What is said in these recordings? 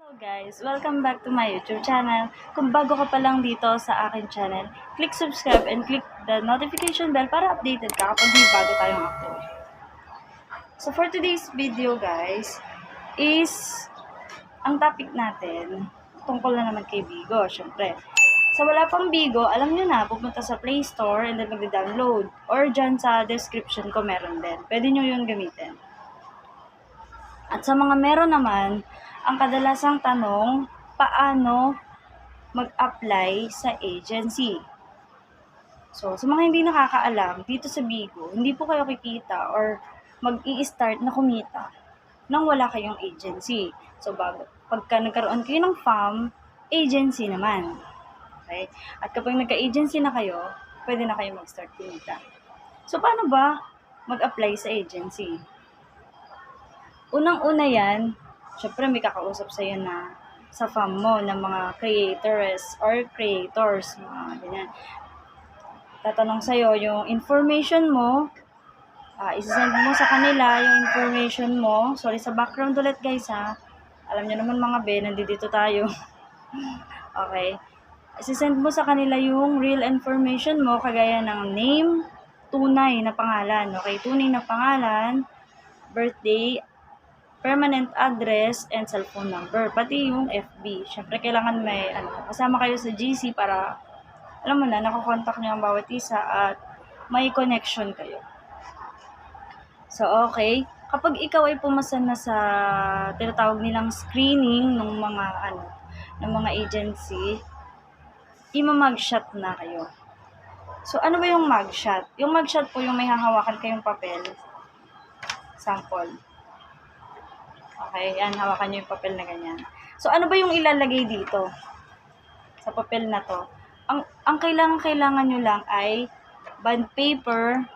Hello guys! Welcome back to my YouTube channel. Kung bago ka pa lang dito sa akin channel, click subscribe and click the notification bell para updated ka kapag may bago tayong upload. So for today's video guys, is ang topic natin tungkol na naman kay Bigo, syempre. Sa wala pang Bigo, alam nyo na, pupunta sa Play Store and then mag-download. Or dyan sa description ko meron din. Pwede nyo yun gamitin. At sa mga meron naman, ang kadalasang tanong, paano mag-apply sa agency? So, sa mga hindi nakakaalam, dito sa Bigo, hindi po kayo kikita or mag-i-start na kumita nang wala kayong agency. So, pagka nagkaroon kayo ng farm, agency naman. Okay? At kapag nagka-agency na kayo, pwede na kayo mag-start kumita. So, paano ba mag-apply sa agency? Unang-una yan, syempre may kakausap sa'yo na sa farm mo ng mga creators, mga ganyan. Tatanong sa'yo yung information mo, isasend mo sa kanila yung information mo. Sorry sa background ulit guys ha. Alam nyo naman mga nandito tayo. Okay. Isasend mo sa kanila yung real information mo, kagaya ng name, tunay na pangalan. Okay, tunay na pangalan, birthday, permanent address, and cellphone number. Pati yung FB. Siyempre, kailangan may kasama kayo sa GC para, alam mo na, nakakontak nyo ang bawat isa at may connection kayo. So, okay. Kapag ikaw ay pumasa na sa tinatawag nilang screening ng mga agency, ima-mugshot na kayo. So, ano ba yung mugshot? Yung mugshot po yung may hahawakan kayong papel. Sample. Okay, yan, hawakan nyo yung papel na ganyan. So, ano ba yung ilalagay dito? Sa papel na to? Ang kailangan nyo lang ay bond paper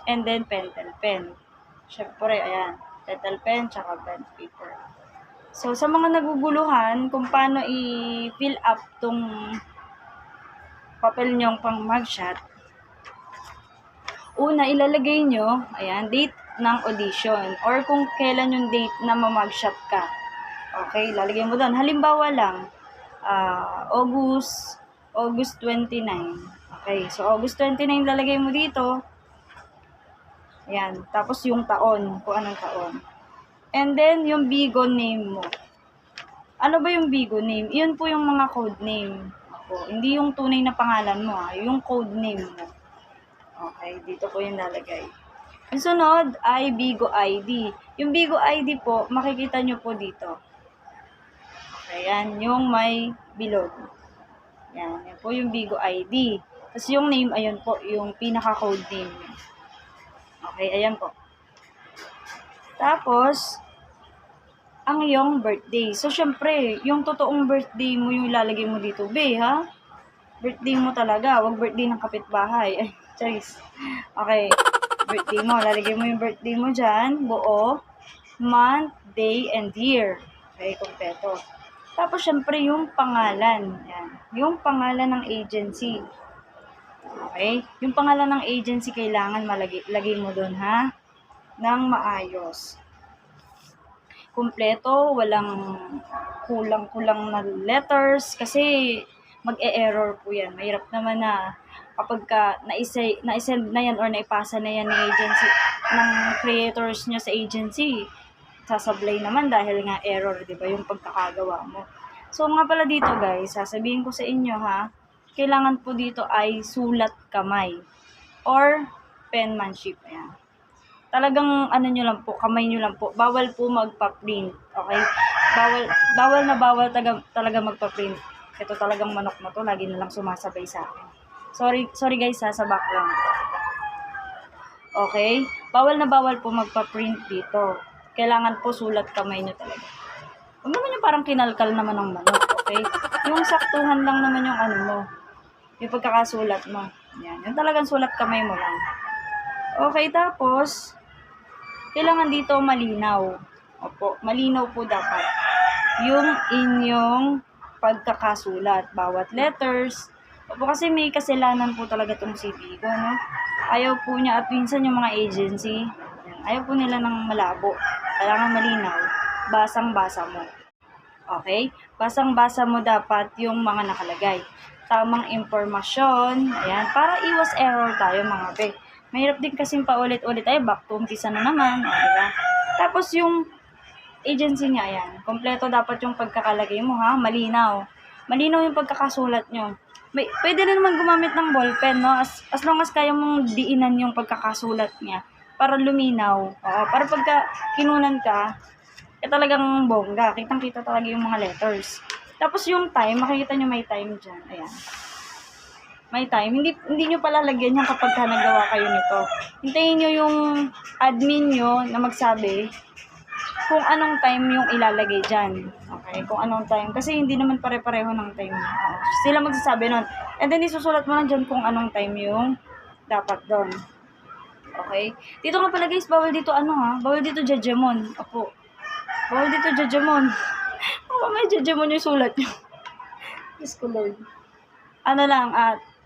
and then pentel pen. Siyempre, ayan, pentel pen tsaka bond paper. So, sa mga naguguluhan kung paano i-fill up tong papel nyong pang mugshot, una, ilalagay nyo, ayan, date ng audition or kung kailan yung date na mamagshot ka. Okay, lalagay mo doon. Halimbawa lang, August 29. Okay, so August 29 lalagay mo dito. Ayan, tapos yung taon, kung anong taon. And then, yung Bigo name mo. Ano ba yung Bigo name? Iyon po yung mga code name. Hindi yung tunay na pangalan mo, yung code name mo. Okay, dito po yung lalagay. Ang sunod ay Bigo ID. Yung Bigo ID po, makikita nyo po dito. Okay, yan, yung may bilog. Yan po yung Bigo ID. Tapos yung name, ayun po, yung pinaka-code name. Okay, ayan po. Tapos, ang iyong birthday. So, syempre, yung totoong birthday mo yung ilalagay mo dito. Ha? Birthday mo talaga. Huwag birthday ng kapitbahay. Ay, charis. Okay. Birthday mo. Lalagay mo yung birthday mo dyan. Buo. Month, day, and year. Okay, kompleto. Tapos, syempre, yung pangalan. Yan. Yung pangalan ng agency. Okay? Yung pangalan ng agency, kailangan lagay mo doon, ha? Nang maayos. Kompleto, walang kulang-kulang na letters kasi mag-e-error po yan. Mahirap naman na kapag na-send na yan or naipasa na yan ng agency, ng creators nyo sa agency, sasablay naman dahil nga error, di ba, yung pagkakagawa mo. So nga pala dito guys, sasabihin ko sa inyo ha, kailangan po dito ay sulat kamay or penmanship. Ayan. Talagang nyo lang po, kamay nyo lang po. Bawal po magpa-print. Okay? Bawal talaga magpa-print. Ito talagang manok na to, lagi na lang sumasabay sa akin. Sorry guys ha, sa background. Okay? Bawal po magpa-print dito. Kailangan po sulat kamay nyo talaga. Huwag naman yung parang kinalkal naman ng manok. Okay? Yung saktuhan lang naman yung mo. Yung pagkakasulat mo. Yan. Yung talagang sulat kamay mo lang. Okay, tapos kailangan dito malinaw. Opo, malinaw po dapat yung inyong pagkakasulat. Bawat letters. Opo, kasi may kasalanan po talaga itong si Bigo, no? Ayaw po niya at minsan yung mga agency, ayaw po nila ng malabo. Kailangan malinaw. Basang-basa mo. Okay? Basang-basa mo dapat yung mga nakalagay. Tamang impormasyon, ayan, para iwas error tayo mga be. Mahirap din kasing paulit-ulit, ay back to umpisa na naman, diba? Tapos yung agency niya, ayan, kompleto dapat yung pagkakalagay mo ha, malinaw. Malinaw yung pagkakasulat nyo. Pwede rin naman gumamit ng ballpen, no? As long as kaya mong diinan yung pagkakasulat niya para luminaw. Para pagka kinunan ka, talagang bongga. Kitang-kita talaga yung mga letters. Tapos yung time, makikita nyo may time dyan. Ayan. May time. Hindi nyo palalagyan yan kapag ka nagawa kayo nito. Hintayin nyo yung admin nyo na magsabi kung anong time yung ilalagay dyan. Okay? Kung anong time. Kasi hindi naman pare-pareho ng time. Sila magsasabi nun. And then, isusulat mo lang dyan kung anong time yung dapat doon. Okay? Dito nga pala guys, bawal dito bawal dito judgemon. Opo. Bawal dito judgemon. May judgemon yung sulat nyo. Diyos ko Lord.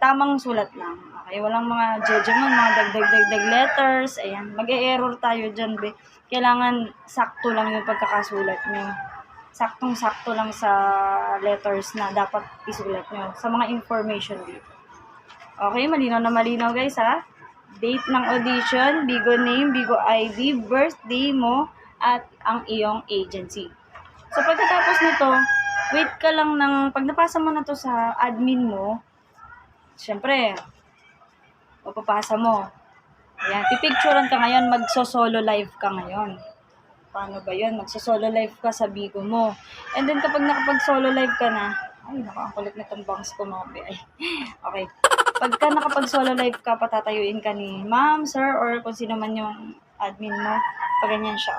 Tamang sulat lang. Okay, walang mga judgemon, mga dagdag letters. Ayan, mag-e-error tayo dyan, be. Kailangan sakto lang yung pagkakasulat nyo. Saktong-sakto lang sa letters na dapat isulat nyo. Sa mga information dito. Okay, malinaw na malinaw guys ha. Date ng audition, Bigo name, Bigo ID, birthday mo, at ang iyong agency. So, pagkatapos nito, wait ka lang pag napasa mo na to sa admin mo, syempre, papapasa mo. Ayan, pipicturean ka ngayon, magso-solo live ka ngayon. Paano ba yun? Magso-solo live ka sa Bigo mo. And then, kapag nakapag-solo live ka na, ay, ang kulit na itong bangs ko, mga ay. Okay. Pagka nakapag-solo live ka, patatayuin ka ni ma'am, sir, or kung sino man yung admin mo, pag ganyan siya.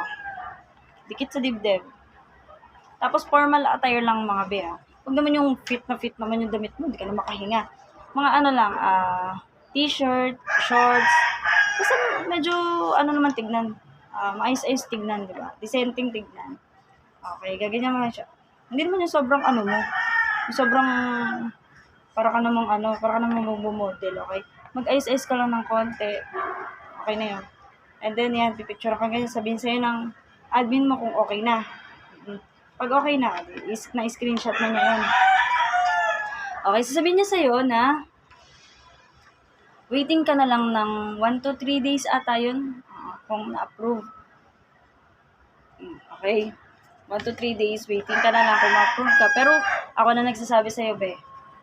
Dikit sa dibdib. Tapos formal attire lang mga be. Huwag naman yung fit naman yung damit mo, hindi ka na makahinga. Mga t-shirt, shorts. Basta medyo naman tignan. Maayos-ayos tignan, di ba? Decenting tignan. Okay, gaganyan mo lang siya. Hindi naman yung sobrang mo. Yung sobrang para ka namang bumodel, okay? Mag-ayos-ayos ka lang ng konti. Okay na yun. And then yan, pipicture ka ganyan, sabihin sa'yo ng admin mo kung okay na. Pag okay na, na-screenshot na niya yun. Okay, sasabihin niya sa'yo na waiting ka na lang ng 1 to 3 days ata yun kung na-approve. Okay. 1 to 3 days, waiting ka na lang kung ma-approve ka. Pero ako na nagsasabi sa'yo, be,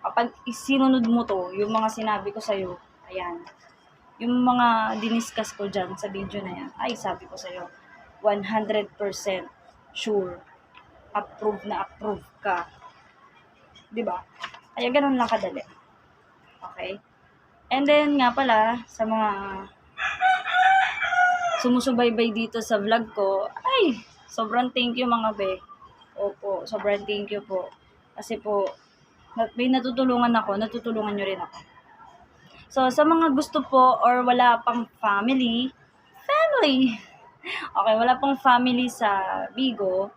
kapag sinunod mo to, yung mga sinabi ko sa'yo, ayan, yung mga diniscuss ko dyan sa video na yan, ay sabi ko sa'yo, 100% sure, approve ka. Diba? Kaya ganun lang kadali. Okay? And then nga pala, sa mga sumusubaybay dito sa vlog ko, ay, sobrang thank you mga be. Opo, sobrang thank you po. Kasi po, may natutulungan nyo rin ako. So, sa mga gusto po or wala pang family, okay, wala pang family sa Bigo,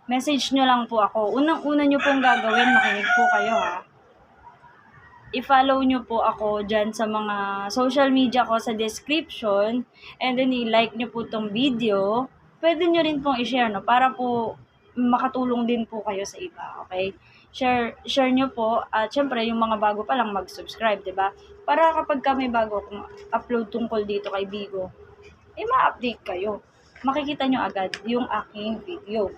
message nyo lang po ako. Unang-una nyo pong gagawin, makinig po kayo ha. I-follow nyo po ako dyan sa mga social media ko sa description, and then i-like nyo po tong video. Pwede nyo rin pong i-share, no? Para po makatulong din po kayo sa iba, okay? Share nyo po, at syempre yung mga bago pa lang mag-subscribe, diba? Para kapag may bago akong upload tungkol dito kay Bigo, ma-update kayo. Makikita nyo agad yung aking video.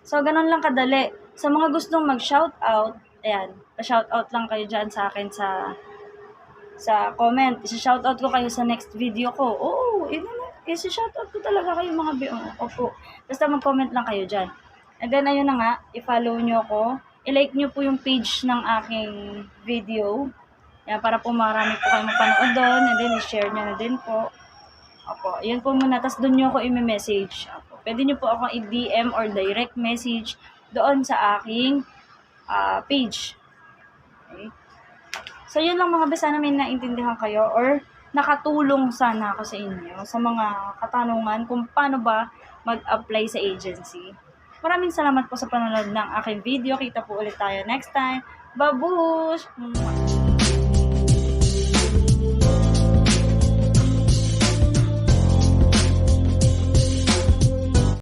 So, ganun lang kadali. Sa mga gustong mag-shoutout, ayan, pa-shoutout lang kayo dyan sa akin sa comment. Isa-shoutout ko kayo sa next video ko. Oo, isa-shoutout ko talaga kayo mga opo. Basta mag-comment lang kayo dyan. And then, ayun na nga, i-follow nyo ako. I-like nyo po yung page ng aking video. Yan, para po marami po kayo mapanood doon. And then, i-share nyo na din po. Opo, yun po muna. Tapos doon nyo ako i-message. Opo, pwede nyo po akong i-DM or direct message doon sa aking page. Okay. So, yun lang mga besa, sana may naintindihan kayo or nakatulong sana ako sa inyo sa mga katanungan kung paano ba mag-apply sa agency. Maraming salamat po sa panonood ng aking video. Kita po ulit tayo next time. Babush!